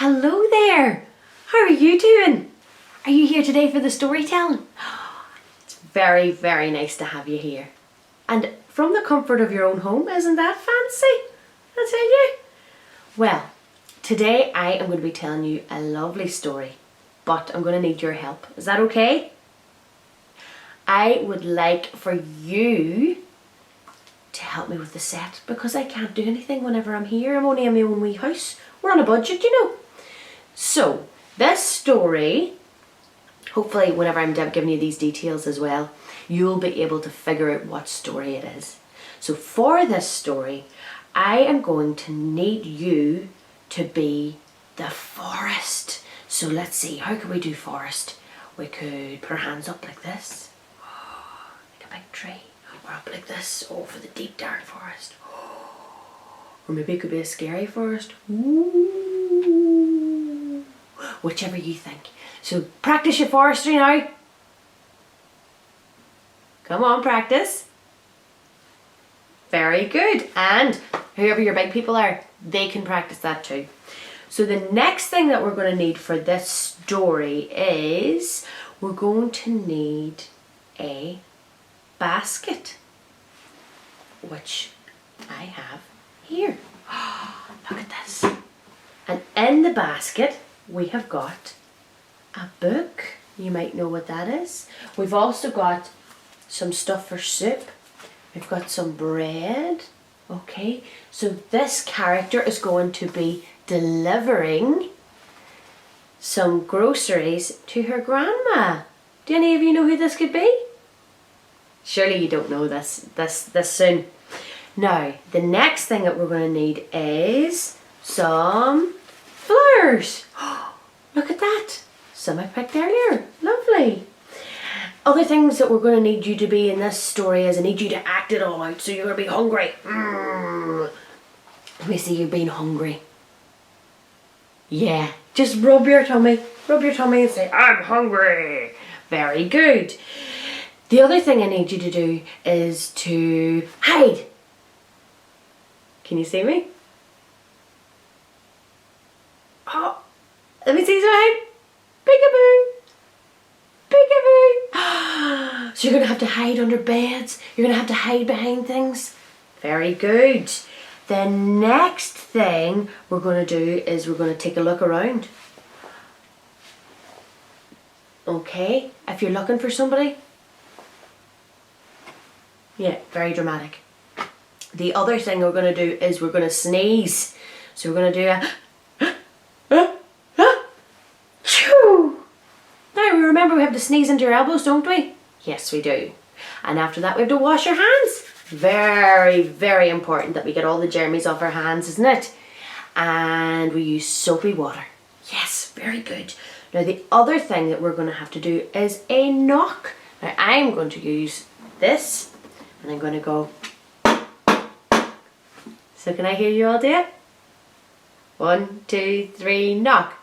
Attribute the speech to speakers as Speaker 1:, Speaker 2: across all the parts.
Speaker 1: Hello there! How are you doing? Are you here today for the storytelling? It's very, very nice to have you here. And from the comfort of your own home, isn't that fancy? I tell you. Well, today I am going to be telling you a lovely story, but I'm going to need your help. Is that okay? I would like for you to help me with the set because I can't do anything whenever I'm here. I'm only in my own wee house. We're on a budget, you know. So, this story, hopefully whenever I'm giving you these details as well, you'll be able to figure out what story it is. So for this story, I am going to need you to be the forest. So let's see, how can we do forest? We could put our hands up like this, like a big tree, or up like this, for the deep dark forest. Or maybe it could be a scary forest. Ooh. Whichever you think. So practice your forestry now. Come on, practice. Very good. And whoever your big people are, they can practice that too. So the next thing that we're going to need for this story is we're going to need a basket, which I have here. Look at this. And in the basket we have got a book. You might know what that is. We've also got some stuff for soup. We've got some bread. Okay, so this character is going to be delivering some groceries to her grandma. Do any of you know who this could be? Surely you don't know this soon. Now, the next thing that we're going to need is some flowers. Look at that. Some I picked earlier. Lovely. Other things that we're going to need you to be in this story is I need you to act it all out. So you're going to be hungry. Let me see you being hungry. Yeah. Just rub your tummy. Rub your tummy and say, I'm hungry. Very good. The other thing I need you to do is to hide. Can you see me? Oh, let me see some hide. Peekaboo. Peekaboo. So you're going to have to hide under beds. You're going to have to hide behind things. Very good. The next thing we're going to do is we're going to take a look around. Okay, if you're looking for somebody. Yeah, very dramatic. The other thing we're going to do is we're going to sneeze. So we're going to do a Choo! Now we remember we have to sneeze into our elbows, don't we? Yes, we do. And after that we have to wash our hands. Very, very important that we get all the germs off our hands, isn't it? And we use soapy water. Yes, very good. Now the other thing that we're going to have to do is a knock. Now I'm going to use this and I'm going to go. So can I hear you all do it? 1, 2, 3, knock.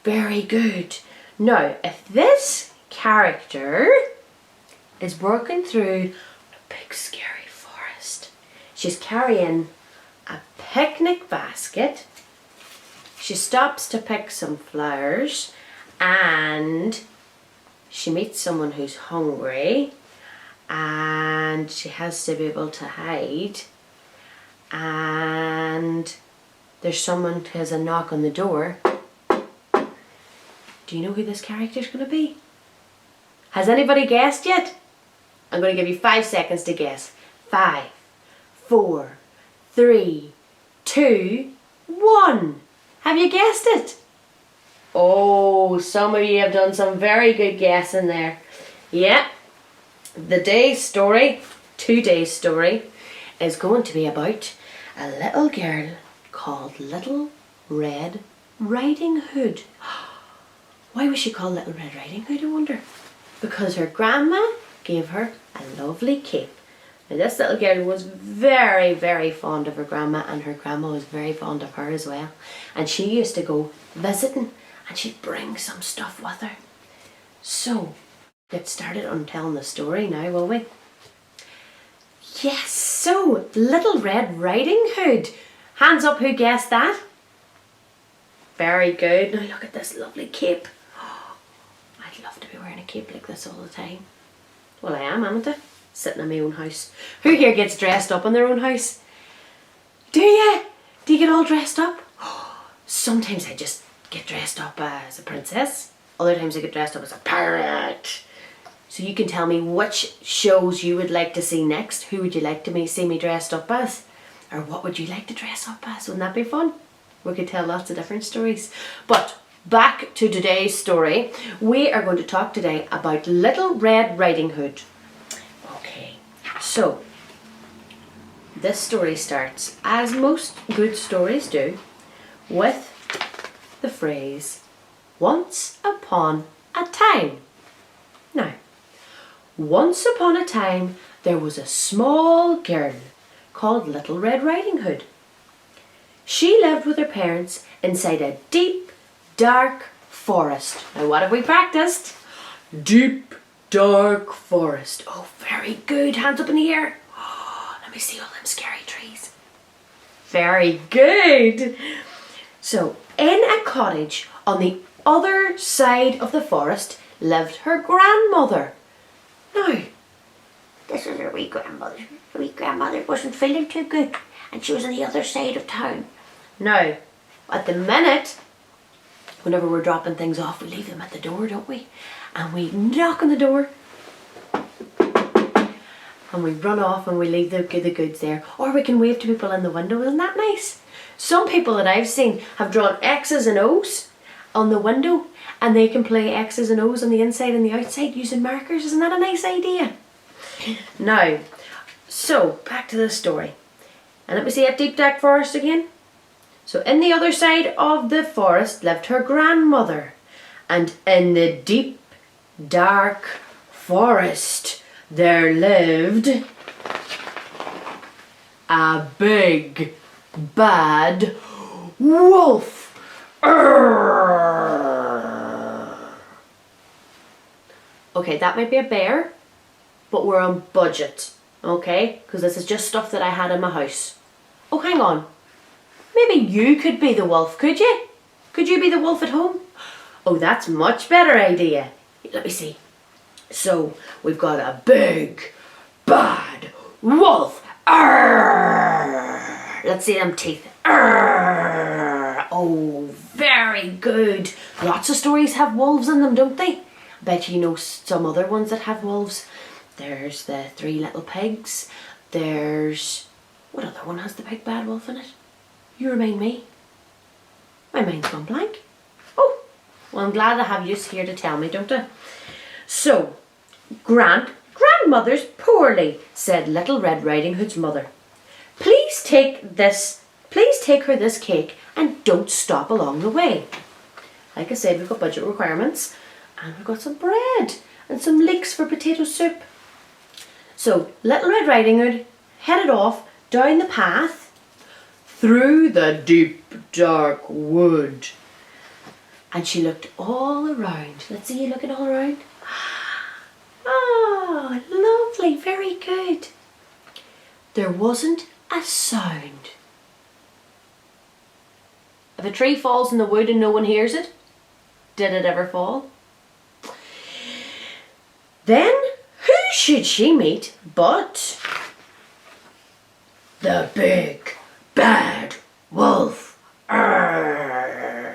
Speaker 1: Very good. Now, if this character is working through a big scary forest, she's carrying a picnic basket, she stops to pick some flowers, and she meets someone who's hungry, and she has to be able to hide, and there's someone who has a knock on the door. Do you know who this character is going to be? Has anybody guessed yet? I'm going to give you 5 seconds to guess. 5, 4, 3, 2, 1. Have you guessed it? Oh, some of you have done some very good guessing there. Yeah. Today's story is going to be about a little girl called Little Red Riding Hood. Why was she called Little Red Riding Hood, I wonder? Because her grandma gave her a lovely cape. Now this little girl was very, very fond of her grandma, and her grandma was very fond of her as well. And she used to go visiting and she'd bring some stuff with her. So, get started on telling the story now, will we? Yes, so Little Red Riding Hood. Hands up who guessed that. Very good. Now look at this lovely cape. I'd love to be wearing a cape like this all the time. Well, I am, haven't I? Sitting in my own house. Who here gets dressed up in their own house? Do you? Do you get all dressed up? Sometimes I just get dressed up as a princess. Other times I get dressed up as a pirate. So you can tell me which shows you would like to see next. Who would you like to see me dressed up as? Or what would you like to dress up as? Wouldn't that be fun? We could tell lots of different stories. But back to today's story. We are going to talk today about Little Red Riding Hood. Okay, so this story starts, as most good stories do, with the phrase, once upon a time. Now, once upon a time, there was a small girl called Little Red Riding Hood. She lived with her parents inside a deep, dark forest. Now, what have we practiced? Deep, dark forest. Oh, very good. Hands up in the air. Oh, let me see all them scary trees. Very good. So, in a cottage on the other side of the forest lived her grandmother. Now, this was her wee grandmother. Her wee grandmother wasn't feeling too good and she was on the other side of town. Now, at the minute, whenever we're dropping things off, we leave them at the door, don't we? And we knock on the door and we run off and we leave the goods there. Or we can wave to people in the window. Isn't that nice? Some people that I've seen have drawn X's and O's on the window and they can play X's and O's on the inside and the outside using markers. Isn't that a nice idea? Now, so back to the story. And let me see that deep dark forest again. So in the other side of the forest lived her grandmother. And in the deep dark forest there lived a big bad wolf. Okay, that might be a bear, but we're on budget, okay? Because this is just stuff that I had in my house. Oh, hang on. Maybe you could be the wolf, could you? Could you be the wolf at home? Oh, that's a much better idea. Let me see. So, we've got a big, bad wolf. Arr! Let's see them teeth. Arr! Oh, very good. Lots of stories have wolves in them, don't they? I bet you know some other ones that have wolves. There's the Three Little Pigs. There's... what other one has the big bad wolf in it? You remind me. My mind's gone blank. Oh, well, I'm glad I have you here to tell me, don't I? So, grandmother's poorly, said Little Red Riding Hood's mother. Please take her this cake and don't stop along the way. Like I said, we've got budget requirements and we've got some bread and some leeks for potato soup. So, Little Red Riding Hood headed off down the path through the deep, dark wood. And she looked all around. Let's see you looking all around. Oh, lovely, very good. There wasn't a sound. If a tree falls in the wood and no one hears it, did it ever fall? Then, who should she meet but the big bad wolf. Arr.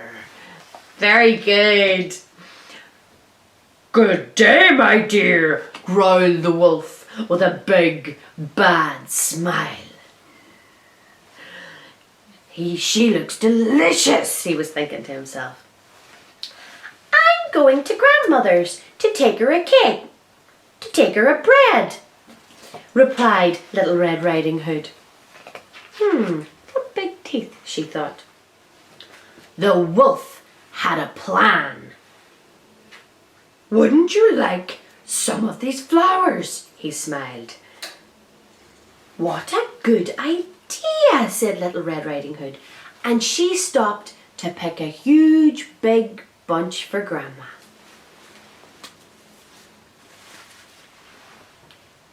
Speaker 1: Very good. Good day, my dear, growled the wolf with a big bad smile. She looks delicious, he was thinking to himself. I'm going to grandmother's to take her a cake, to take her a bread, replied Little Red Riding Hood. What big teeth, she thought. The wolf had a plan. Wouldn't you like some of these flowers? He smiled. What a good idea, said Little Red Riding Hood, and she stopped to pick a huge big bunch for Grandma.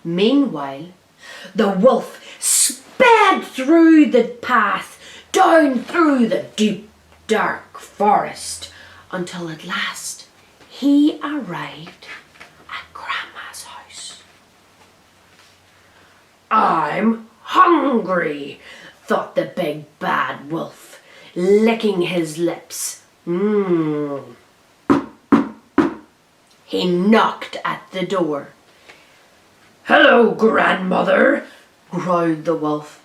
Speaker 1: Meanwhile, the wolf sped through the path, down through the deep, dark forest until at last he arrived at Grandma's house. "I'm hungry," thought the big bad wolf, licking his lips. He knocked at the door. "Hello, grandmother," growled the wolf.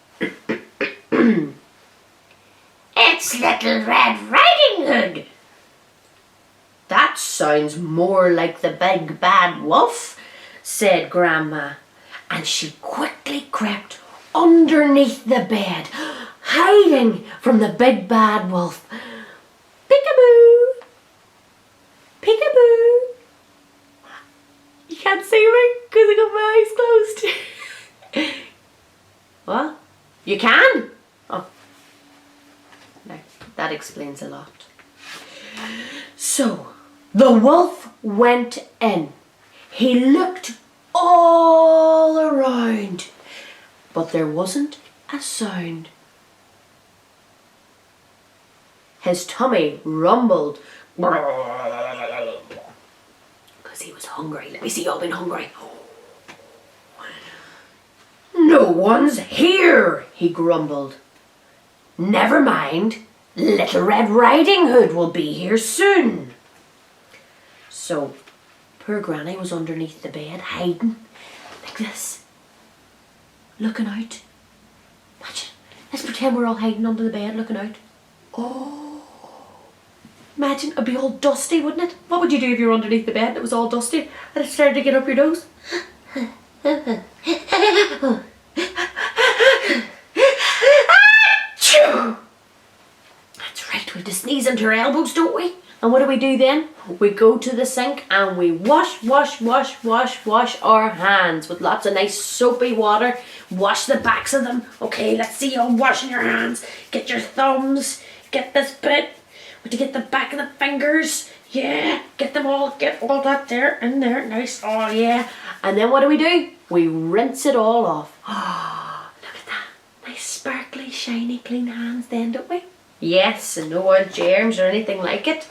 Speaker 1: "It's Little Red Riding Hood." "That sounds more like the big bad wolf," said Grandma, and she quickly crept underneath the bed, hiding from the big bad wolf. "Peekaboo! Peekaboo!" You can't see me because I got my eyes closed. What? You can? Oh. No, that explains a lot. So, the wolf went in. He looked all around, but there wasn't a sound. His tummy rumbled because he was hungry. Let me see, y'all been hungry. "No one's here," he grumbled. "Never mind, Little Red Riding Hood will be here soon." So, poor Granny was underneath the bed, hiding like this, looking out. Imagine, let's pretend we're all hiding under the bed, looking out. Oh, imagine, it'd be all dusty, wouldn't it? What would you do if you were underneath the bed and it was all dusty and it started to get up your nose? That's right, we have to sneeze into our elbows, don't we? And what do then? We go to the sink and we wash our hands with lots of nice soapy water. Wash the backs of them. Okay, let's see you washing your hands. Get your thumbs. Get this bit. We have to get the back of the fingers. Yeah, get all that there in there. Nice. Oh yeah. And then what do? We rinse it all off. Oh, look at that. Nice sparkly, shiny, clean hands then, don't we? Yes, and no odd germs or anything like it.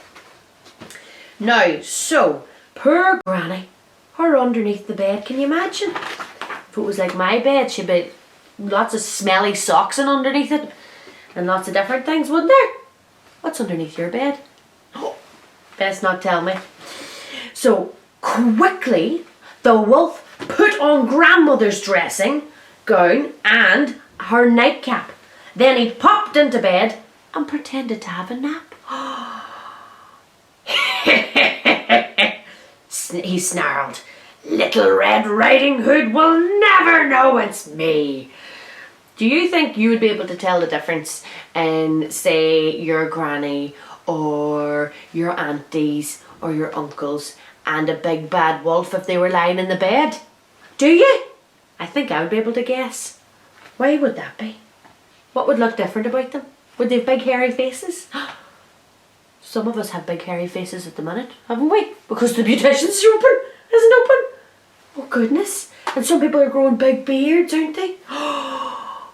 Speaker 1: Now, so, poor Granny, her underneath the bed, can you imagine? If it was like my bed, she'd be lots of smelly socks in underneath it and lots of different things, wouldn't there? What's underneath your bed? Oh, best not tell me. So, quickly, the wolf put on Grandmother's dressing gown and her nightcap. Then he popped into bed and pretended to have a nap. He snarled, "Little Red Riding Hood will never know it's me." Do you think you would be able to tell the difference in, say, your granny or your aunties or your uncles and a big bad wolf if they were lying in the bed? Do you? I think I would be able to guess. Why would that be? What would look different about them? Would they have big hairy faces? Some of us have big hairy faces at the minute, haven't we? Because the beautician's isn't open. Oh goodness. And some people are growing big beards, aren't they?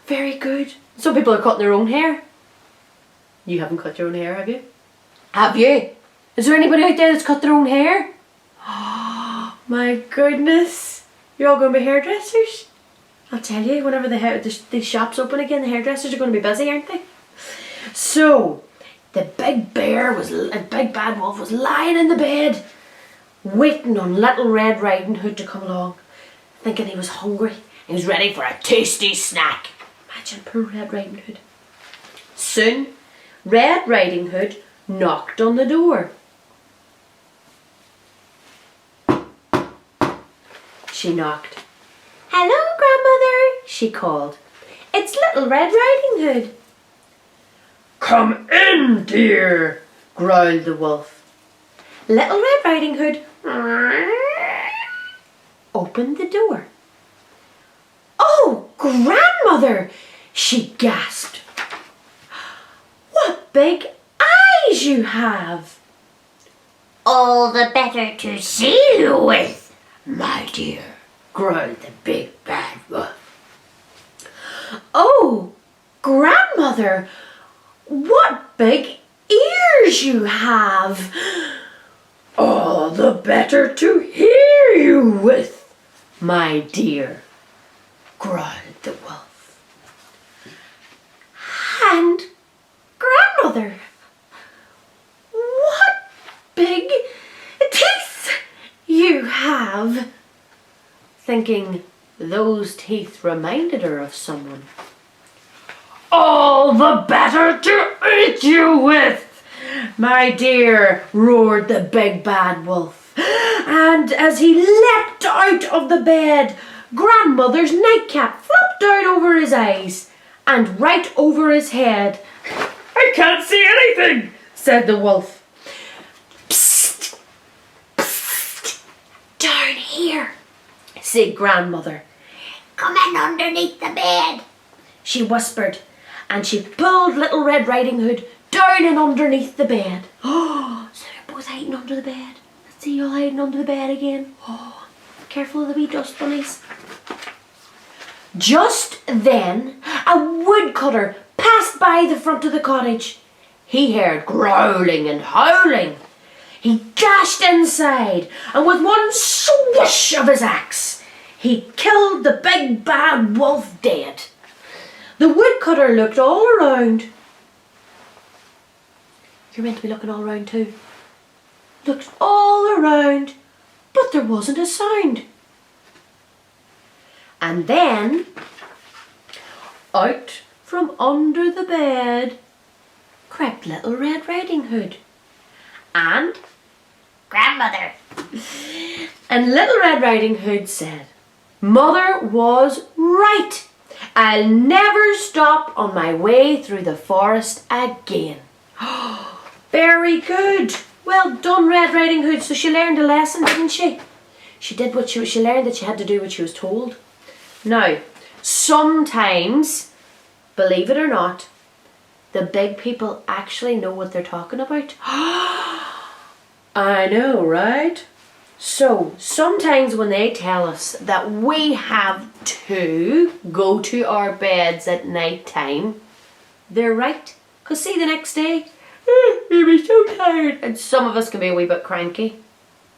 Speaker 1: Very good. Some people are cutting their own hair. You haven't cut your own hair, have you? Have you? Is there anybody out there that's cut their own hair? Oh my goodness. You're all going to be hairdressers? I'll tell you, whenever the shops open again, the hairdressers are going to be busy, aren't they? So, the big bad wolf was lying in the bed, waiting on Little Red Riding Hood to come along, thinking he was hungry. He was ready for a tasty snack. Imagine poor Red Riding Hood. Soon, Red Riding Hood knocked on the door. She knocked. "Hello, Grandmother," she called. "It's Little Red Riding Hood." "Come in, dear," growled the wolf. Little Red Riding Hood opened the door. "Oh, Grandmother," she gasped. "What big eyes you have!" "All the better to see you with, my dear," growled the big bad wolf. "Oh, Grandmother, what big ears ears you have, all the better to hear you with, my dear, growled the wolf. And, grandmother, what big teeth you have, thinking those teeth reminded her of someone. All the better to eat you with, my dear, roared the big bad wolf. And as he leapt out of the bed, grandmother's nightcap flopped down over his eyes and right over his head. I can't see anything, said the wolf. Psst, psst, down here, said grandmother. Come in underneath the bed, she whispered, and she pulled Little Red Riding Hood down and underneath the bed. Oh, so they're both hiding under the bed. Let's see you all hiding under the bed again. Oh, careful of the wee dust bunnies. Just then, a woodcutter passed by the front of the cottage. He heard growling and howling. He dashed inside, and with one swish of his axe, he killed the big bad wolf dead. The woodcutter looked all around. You're meant to be looking all around too. Looked all around, but there wasn't a sound. And then, out from under the bed, crept Little Red Riding Hood. And grandmother. And Little Red Riding Hood said, Mother was right. I'll never stop on my way through the forest again. Very good. Well done, Red Riding Hood. So she learned a lesson, didn't she? She did what she learned that she had to do what she was told. Now, sometimes, believe it or not, the big people actually know what they're talking about. I know, right? So, sometimes when they tell us that we have to go to our beds at night time, they're right. Because see, the next day, you'll be so tired. And some of us can be a wee bit cranky.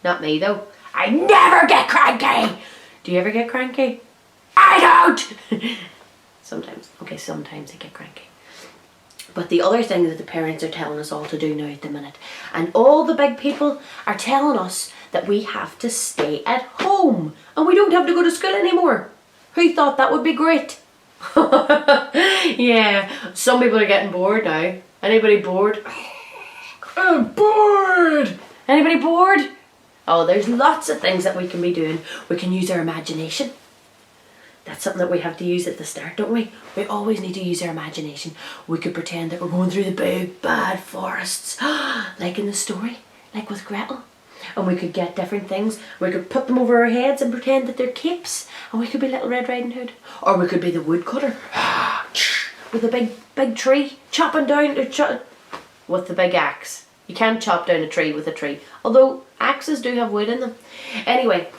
Speaker 1: Not me though. I never get cranky. Do you ever get cranky? I don't. Sometimes. Okay, sometimes I get cranky. But the other thing that the parents are telling us all to do now at the minute, and all the big people are telling us that we have to stay at home and we don't have to go to school anymore. Who thought that would be great? Yeah, some people are getting bored now. Anybody bored? I'm bored! Anybody bored? Oh, there's lots of things that we can be doing. We can use our imagination. That's something that we have to use at the start, don't we? We always need to use our imagination. We could pretend that we're going through the big bad forests, like in the story, like with Gretel. And we could get different things. We could put them over our heads and pretend that they're capes. And we could be Little Red Riding Hood. Or we could be the woodcutter with a big tree, chopping down with the big axe. You can't chop down a tree with a tree, although axes do have wood in them. Anyway,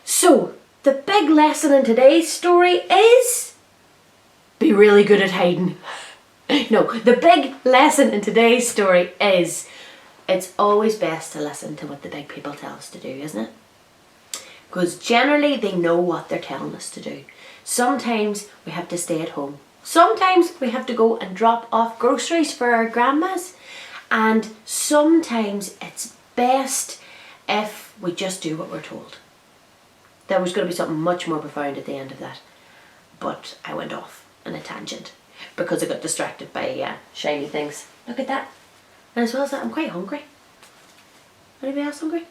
Speaker 1: so the big lesson in today's story is be really good at hiding. No, the big lesson in today's story is it's always best to listen to what the big people tell us to do, isn't it? Because generally they know what they're telling us to do. Sometimes we have to stay at home. Sometimes we have to go and drop off groceries for our grandmas. And sometimes it's best if we just do what we're told. There was going to be something much more profound at the end of that. But I went off on a tangent because I got distracted by shiny things. Look at that. And as well as that, I'm quite hungry. Anybody else hungry?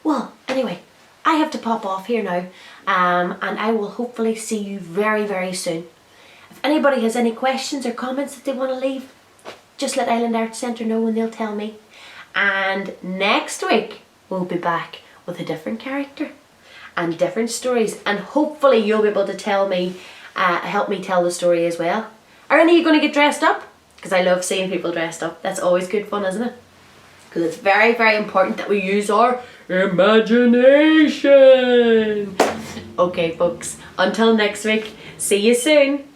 Speaker 1: Well, anyway, I have to pop off here now. And I will hopefully see you very, very soon. If anybody has any questions or comments that they want to leave, just let Island Arts Centre know and they'll tell me. And next week, we'll be back with a different character and different stories. And hopefully you'll be able to tell me, help me tell the story as well. Are any of you going to get dressed up? Because I love seeing people dressed up. That's always good fun, isn't it? Because it's very, very important that we use our imagination. Okay, folks. Until next week. See you soon.